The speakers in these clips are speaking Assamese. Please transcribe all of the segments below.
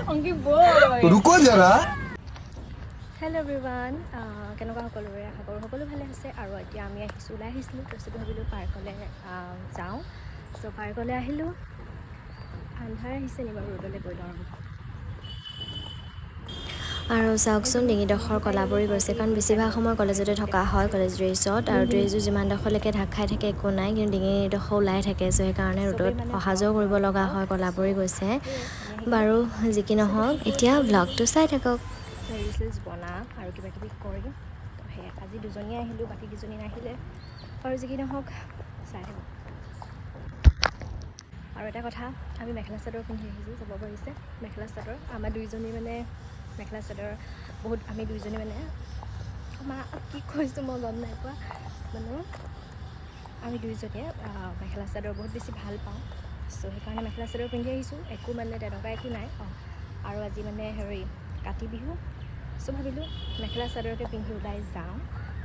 रुको जरा হেল্ল' এভৰিৱান কেনেকুৱা সকলোৰে আশা কৰোঁ সকলো ভালে আছে আৰু এতিয়া আমি ওলাই আহিছিলোঁ তাৰপিছত ভাবিলোঁ পাৰ্কলৈ যাওঁ চ' পাৰ্কলৈ আহিলোঁ আন্ধাৰ আহিছে নি বাৰু ৰ'দলৈ গৈ লওঁ আৰু চাওকচোন ডিঙিডোখৰ ক'লা পৰি গৈছে কাৰণ বেছিভাগ সময় কলেজতে থকা হয় কলেজ ড্ৰেছত আৰু ড্ৰেছযোৰ যিমানডোখৰলৈকে ঢাক খাই থাকে একো নাই কিন্তু ডিঙিডোখৰ ওলাই থাকে চ' সেইকাৰণে ৰ'দত অহা যোৱা কৰিব লগা হয় ক'লা পৰি গৈছে বাৰু যি কি নহওক এতিয়া ভ্লগটো চাই থাকক ৰিলচ বনাম আৰু কিবা কিবি কৰিম তো সেয়া আজি দুজনীয়ে আহিলোঁ বাকীকেইজনী নাহিলে আৰু যি কি নহওক চাই থাকক আৰু এটা কথা আমি মেখেলা চাদৰ পিন্ধি আহিছোঁ চাব পাৰিছে মেখেলা চাদৰ আমাৰ দুইজনী মানে মেখেলা চাদৰ বহুত আমি দুইজনী মানে মা কি কৈছোঁ মই গম নাই পোৱা মানে আমি দুইজনীয়ে মেখেলা চাদৰ বহুত বেছি ভাল পাওঁ চ' সেইকাৰণে মেখেলা চাদৰ পিন্ধি আহিছোঁ একো মানে তেনেকুৱা একো নাই আৰু আজি মানে কাতি বিহু চ' ভাবিলোঁ মেখেলা চাদৰকে পিন্ধি ওলাই যাওঁ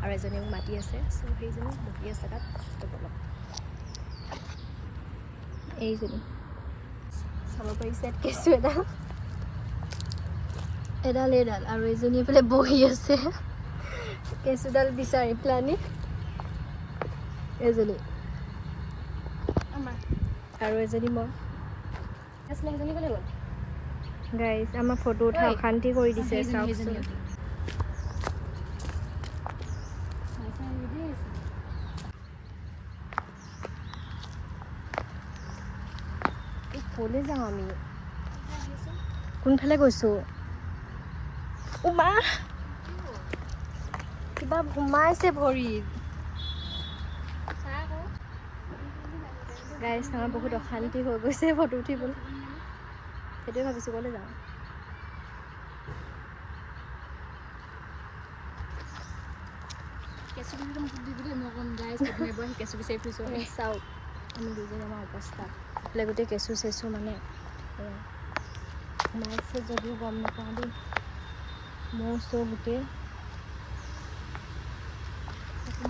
আৰু এজনীয়ে মোক মাতি আছে চ' সেইজনী বহি আছে তাত অলপ এইজনী চাব পাৰিছে কেঁচু এডাল আৰু এজনী এইফালে বহি আছে কেঁচুডাল বিচাৰি পেলানি এজনী আৰু এজনী মই সেইজনী ক'লে গ'ল গাইজ আমাৰ ফটো উঠাই অশান্তি কৰি দিছে চাওকচোন ক'লৈ যাওঁ আমি কোনফালে গৈছোঁ উমা কিবা সোমাইছে ভৰিত গাইজ আমাৰ বহুত অশান্তি হৈ গৈছে ফটো উঠিবলৈ সেইটোৱে ভাবিছোঁ ক'লৈ যাওঁ চাওক আমি দুজনী আমাৰ অৱস্থা এইফালে গোটেই কেঁচু চেঁচু মানে সোমাইছে যদিও গম নাপাওঁ দেই মৌ চৌ গোটেই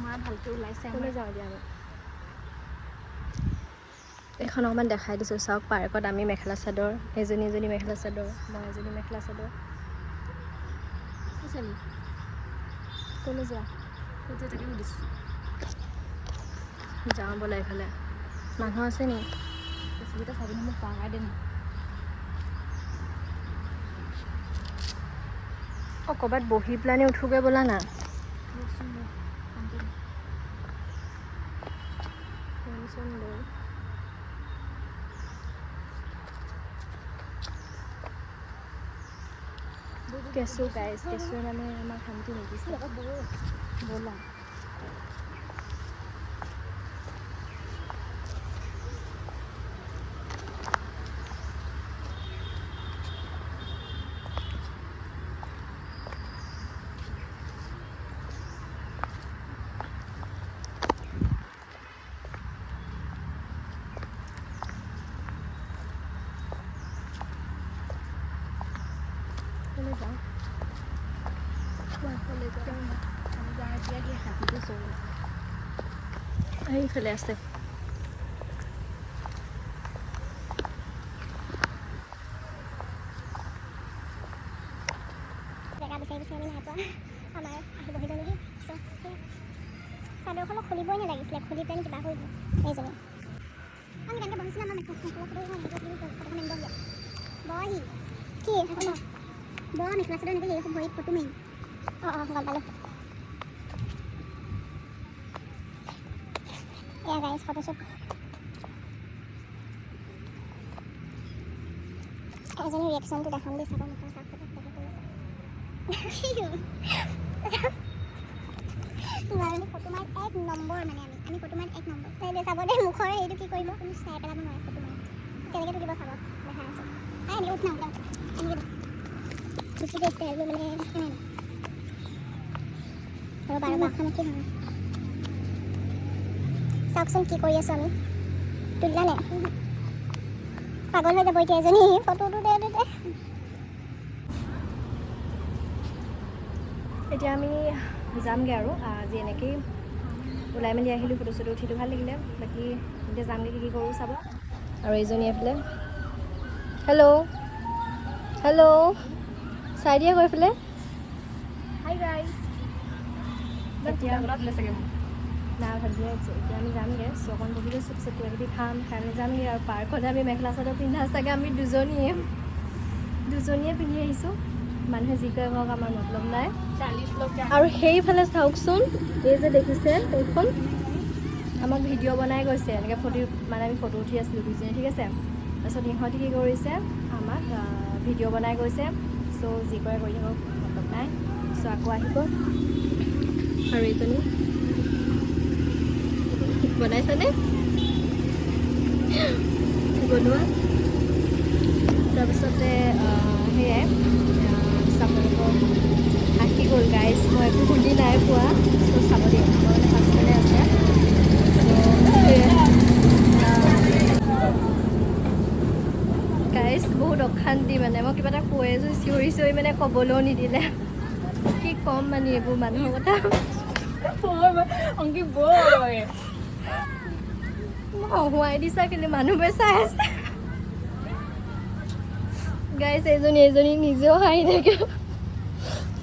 মা ভালকৈ ওলাইছে ক'লৈ যাওঁ এতিয়া আমি এইখন অকণমান দেখাই দিছোঁ চাওক পাৰ্কত আমি মেখেলা চাদৰ এজনী মেখেলা চাদৰ মই এজনী মেখেলা চাদৰ ক'লৈ যোৱা তাকে সুধিছোঁ যাওঁ বোলে এইফালে মানুহ আছে নি কেঁচুকেইটা চাবি মোক পাৰাই দে ক'ৰবাত বহি পেলানি উঠোগৈ বোলা না কেঁচু গাইজ কেঁচুৱে মানে আমাক শান্তি নিদিছে ব'লা এইফালে আছে জেগা বিচাৰি আমি নাই পোৱা আমাৰ আহি বহিলে নেকি চাদৰখনক খুলিবই নালাগিছিলে খুলি পেলাই কিবা হৈ এইজনী আমি কেনেকৈ বহিছিলোঁ আমাৰ মেখেলা চাদৰ ফটোখন আনিব দিয়া বহি কি বৰ মেখেলা চাদৰ এনেকৈ হেৰি ভৰিত ফটো মাৰিম গম পালোঁ এয়া গাইজ ফটোশ্বুট এজনী ৰিয়েকশ্যনটো দেখাম দেই চাব মুখৰ চাপ ফটো মাৰি 1 নম্বৰ মানে আমি ফটো মাৰি 1 নম্বৰ দে চাব দেই মুখৰ এইটো কি কৰিব তুমি চাই পেলাব নোৱাৰে ফটো মাৰি কেনেকৈ তুলিব চাব দেখাই আছোঁ এনেকৈ উঠ না এনেকৈ উঠি ষ্টাইলবোৰ মানে আৰু বাৰবাৰখনত কি হয় চাওকচোন কি কৰি আছোঁ আমি তুলিলা নে পাগল হৈ যাব এতিয়া এজনী ফটোটো দে এতিয়া আমি যামগৈ আৰু আজি এনেকেই ওলাই মেলি আহিলোঁ ফটো চটো উঠিলোঁ ভাল লাগিলে বাকী এতিয়া যামগৈ কি কৰোঁ চাব আৰু এইজনী এইফালে হেল্ল' হেল্ল' চাই দিয়া গৈ পেলাই হাই গাইজ এতিয়া না ভাবিয়ে আছে এতিয়া আমি যামগৈ অকণ বহি লৈছোঁ পিছত কিবা কিবি খাই মেলি যামগৈ আৰু পাৰ্কত আমি মেখেলা চাদৰ পিন্ধা চাগে আমি দুজনীয়ে পিন্ধি আহিছোঁ মানুহে যি কয় কওক আমাৰ মতলব নাই 40 লোক আৰু সেইফালে চাওকচোন এই যে দেখিছে এইখন আমাক ভিডিঅ' বনাই গৈছে এনেকৈ মানে আমি ফটো উঠি আছিলোঁ দুজনী ঠিক আছে তাৰপিছত ইহঁতে কি কৰিছে আমাক ভিডিঅ' বনাই গৈছে চ' যি কৰে কৰি থাকক মতলব নাই চ' আকৌ আহিব আৰু এইজনী বনাইছানে বনোৱা তাৰপিছতে সেয়াই চাবলৈ আহি গ'ল গাইজ মই একো শুনি নাই পোৱা চ' চাব দিম মই মানে পাছফালে আছে গাইজ বহুত অশান্তি মানে মই কিবা এটা কৈ আছোঁ চিঞৰি মানে ক'বলৈও নিদিলে কি ক'ম মানে এইবোৰ মানুহৰ কথা অংকি বৈ হহুৱাই দিছা কিন্তু মানুহবোৰে চাই আছে গাইজ এইজনী নিজেও হাঁহি থাকে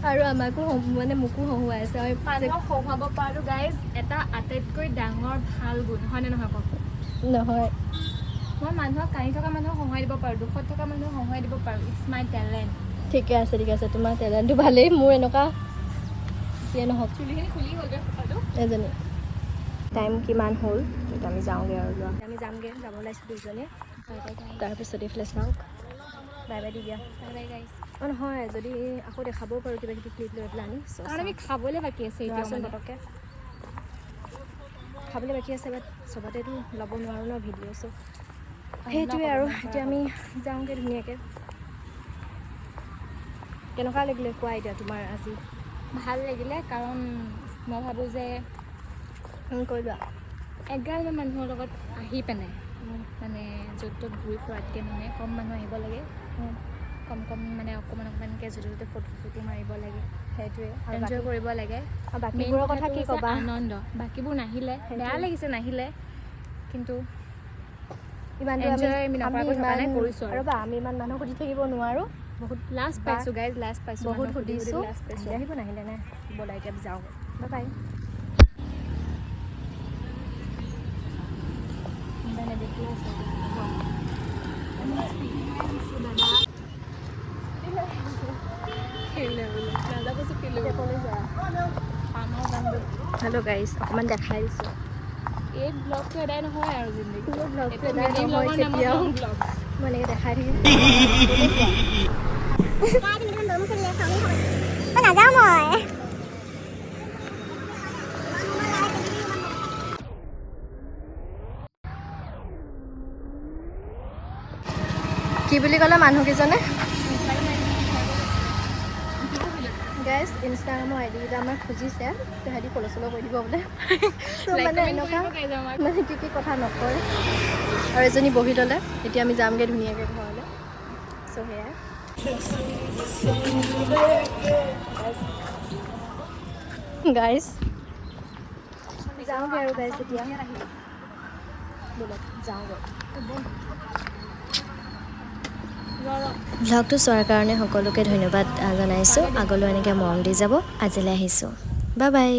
আৰু আমাকো মানে মোকো হহুৱাই আছে মানুহক হহুৱাব পৰাটো গাইজ এটা আটাইতকৈ ডাঙৰ ভাল গুণ হয়নে নহয় কওক নহয় মই মানুহক কাঁহি থকা মানুহক হহুৱাই দিব পাৰোঁ দুখত থকা মানুহক হহুৱাই দিব পাৰোঁ ইটছ মাই টেলেণ্ট ঠিকে আছে তোমাৰ টেলেণ্টটো ভালেই মোৰ এনেকুৱা যিয়ে নহওক চুলিখিনি খুলি হ'লগৈ ফটোটো এজনী টাইম কিমান হ'ল তেতিয়া আমি যাওঁগৈ আৰু আমি যামগৈ যাব ওলাইছোঁ দুজনী তাৰপিছত এইফালে চাওক বাই বাই দি দিয়া বাই বাই গাইজ অঁ নহয় যদি আকৌ দেখাবও পাৰোঁ কিবা কিবি ক্লিপ লৈ পেলাই আনি কাৰণ আমি খাবলৈ বাকী আছে এতিয়া ৰচোন পটককৈ খাবলৈ বাকী আছে বাট চবতেতো ল'ব নোৱাৰোঁ ন ভিডিঅ' চ' সেইটোৱে আৰু এতিয়া আমি যাওঁগৈ ধুনীয়াকৈ কেনেকুৱা লাগিলে কোৱা এতিয়া তোমাৰ আজি ভাল লাগিলে কাৰণ মই ভাবোঁ যে কৈ লোৱা এগাল মানুহৰ লগত আহি পেনে মানে য'ত ত'ত ঘূৰি ফুৰাতকৈ মানে কম মানুহ আহিব লাগে কম মানে অকণমানকৈ য'তে ত'তে ফটো মাৰিব লাগে সেইটোৱে এনজয় কৰিব লাগে আৰু বাকীবোৰৰ কথা কি ক'বা আনন্দ বাকীবোৰ নাহিলে বেয়া লাগিছে নাহিলে কিন্তু ইমান আমি নকৰাকৈ থকা নাই কৰিছোঁ আৰু আমি ইমান মানুহ সুধি থাকিব নোৱাৰোঁ বহুত লাষ্ট পাইছোঁ গাইজ লাষ্ট পাইছোঁ বহুত সুধিছোঁ লাষ্ট পাইছোঁ আহিব নাহিলে নাই ব'লা এতিয়া যাওঁ বাই বাই হেল্ল' গাইজ অকণমান দেখাই দিছোঁ এই ব্লগটো এদাই নহয় আৰু জিন্দগী ব্লগটো নহয় কেতিয়াও মই এনেকৈ দেখাই থাকিম নাযাওঁ মই কি বুলি ক'লে মানুহকেইজনে গাইজ ইনষ্টাগ্ৰামৰ আইডি কেইটা আমাক খুজিছে সিহঁতি ফ'ল' চল' কৰি দিব বোলে মানে এনেকুৱা মানে কি কথা নকয় আৰু এজনী বহি ল'লে এতিয়া আমি যামগৈ ধুনীয়াকৈ ঘৰলৈ চ' সেয়াই গাইজ যাওঁগৈ আৰু গাইজ এতিয়া ব'লক যাওঁগৈ ভ্লগটো চোৱাৰ কাৰণে সকলোকে ধন্যবাদ জনাইছোঁ আগলৈ এনেকৈ মৰম দি যাব আজিলৈ আহিছোঁ বাই বাই